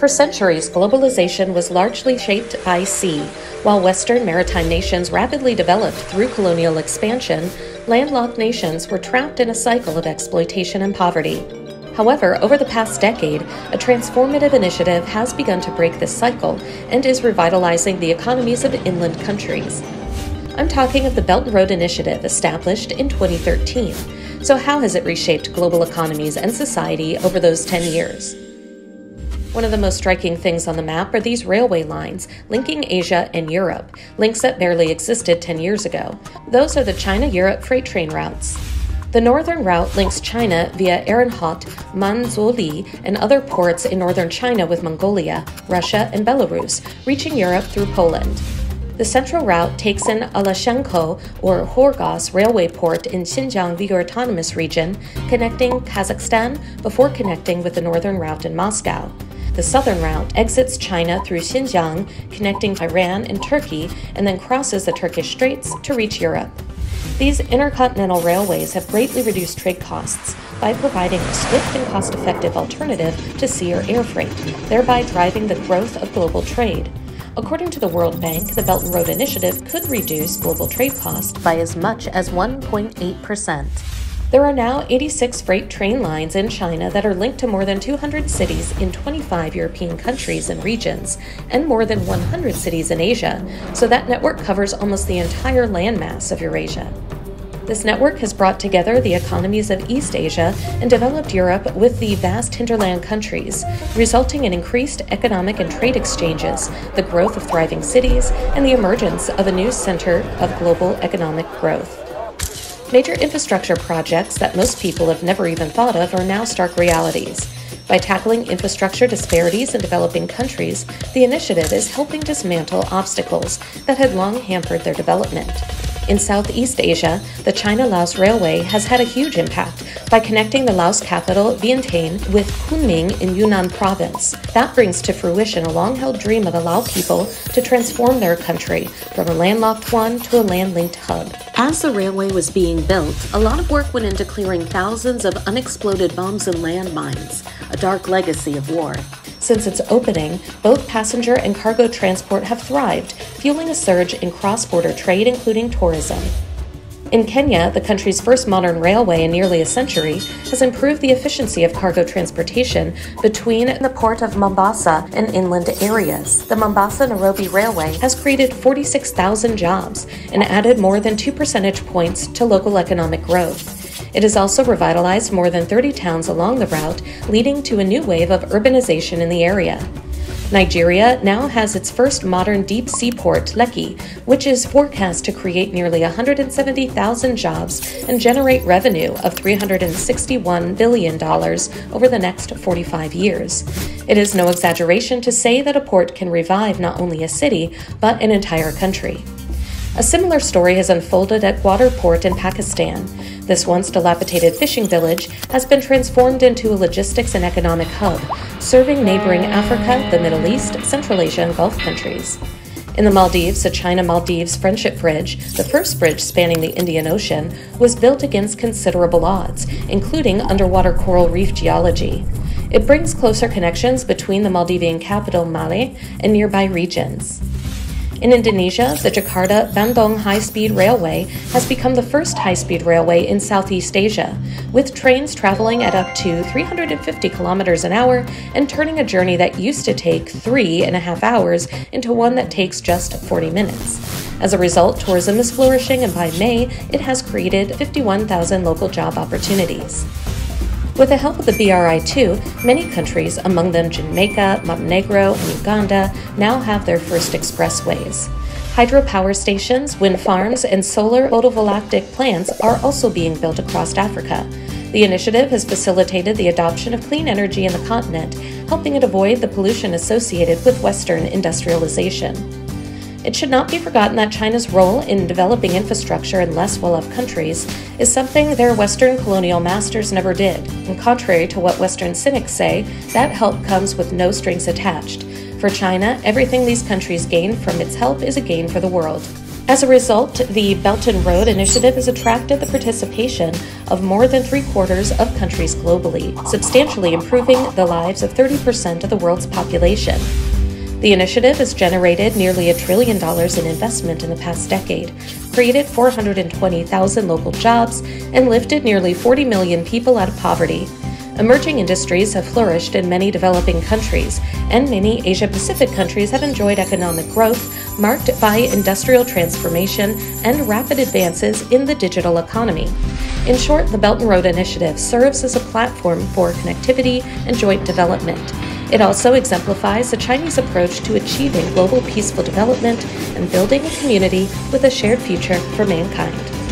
For centuries, globalization was largely shaped by sea. While Western maritime nations rapidly developed through colonial expansion, landlocked nations were trapped in a cycle of exploitation and poverty. However, over the past decade, a transformative initiative has begun to break this cycle and is revitalizing the economies of inland countries. I'm talking of the Belt and Road Initiative, established in 2013. So how has it reshaped global economies and society over those 10 years? One of the most striking things on the map are these railway lines linking Asia and Europe, links that barely existed 10 years ago. Those are the China-Europe freight train routes. The northern route links China via Ehrenhut, Manzhouli, and other ports in northern China with Mongolia, Russia, and Belarus, reaching Europe through Poland. The central route takes in Alashenko or Horgos railway port in Xinjiang Uyghur Autonomous Region, connecting Kazakhstan before connecting with the northern route in Moscow. The southern route exits China through Xinjiang, connecting Iran and Turkey, and then crosses the Turkish Straits to reach Europe. These intercontinental railways have greatly reduced trade costs by providing a swift and cost-effective alternative to sea or air freight, thereby driving the growth of global trade. According to the World Bank, the Belt and Road Initiative could reduce global trade costs by as much as 1.8%. There are now 86 freight train lines in China that are linked to more than 200 cities in 25 European countries and regions, and more than 100 cities in Asia, so that network covers almost the entire landmass of Eurasia. This network has brought together the economies of East Asia and developed Europe with the vast hinterland countries, resulting in increased economic and trade exchanges, the growth of thriving cities, and the emergence of a new center of global economic growth. Major infrastructure projects that most people have never even thought of are now stark realities. By tackling infrastructure disparities in developing countries, the initiative is helping dismantle obstacles that had long hampered their development. In Southeast Asia, the China-Laos Railway has had a huge impact by connecting the Laos capital, Vientiane, with Kunming in Yunnan province. That brings to fruition a long-held dream of the Lao people to transform their country from a landlocked one to a land-linked hub. As the railway was being built, a lot of work went into clearing thousands of unexploded bombs and landmines, a dark legacy of war. Since its opening, both passenger and cargo transport have thrived, fueling a surge in cross-border trade, including tourism. In Kenya, the country's first modern railway in nearly a century has improved the efficiency of cargo transportation between the port of Mombasa and inland areas. The Mombasa-Nairobi Railway has created 46,000 jobs and added more than 2 percentage points to local economic growth. It has also revitalized more than 30 towns along the route, leading to a new wave of urbanization in the area. Nigeria now has its first modern deep sea port, Lekki, which is forecast to create nearly 170,000 jobs and generate revenue of $361 billion over the next 45 years. It is no exaggeration to say that a port can revive not only a city, but an entire country. A similar story has unfolded at Gwadar Port in Pakistan. This once dilapidated fishing village has been transformed into a logistics and economic hub, serving neighboring Africa, the Middle East, Central Asia, and Gulf countries. In the Maldives, the China-Maldives Friendship Bridge, the first bridge spanning the Indian Ocean, was built against considerable odds, including underwater coral reef geology. It brings closer connections between the Maldivian capital, Malé, and nearby regions. In Indonesia, the Jakarta-Bandung high-speed railway has become the first high-speed railway in Southeast Asia, with trains traveling at up to 350 kilometers an hour and turning a journey that used to take 3.5 hours into one that takes just 40 minutes. As a result, tourism is flourishing, and by May, it has created 51,000 local job opportunities. With the help of the BRI-2, many countries, among them Jamaica, Montenegro, and Uganda, now have their first expressways. Hydropower stations, wind farms, and solar photovoltaic plants are also being built across Africa. The initiative has facilitated the adoption of clean energy in the continent, helping it avoid the pollution associated with Western industrialization. It should not be forgotten that China's role in developing infrastructure in less well-off countries is something their Western colonial masters never did. And contrary to what Western cynics say, that help comes with no strings attached. For China, everything these countries gain from its help is a gain for the world. As a result, the Belt and Road Initiative has attracted the participation of more than three-quarters of countries globally, substantially improving the lives of 30% of the world's population. The initiative has generated nearly $1 trillion in investment in the past decade, created 420,000 local jobs, and lifted nearly 40 million people out of poverty. Emerging industries have flourished in many developing countries, and many Asia-Pacific countries have enjoyed economic growth marked by industrial transformation and rapid advances in the digital economy. In short, the Belt and Road Initiative serves as a platform for connectivity and joint development. It also exemplifies the Chinese approach to achieving global peaceful development and building a community with a shared future for mankind.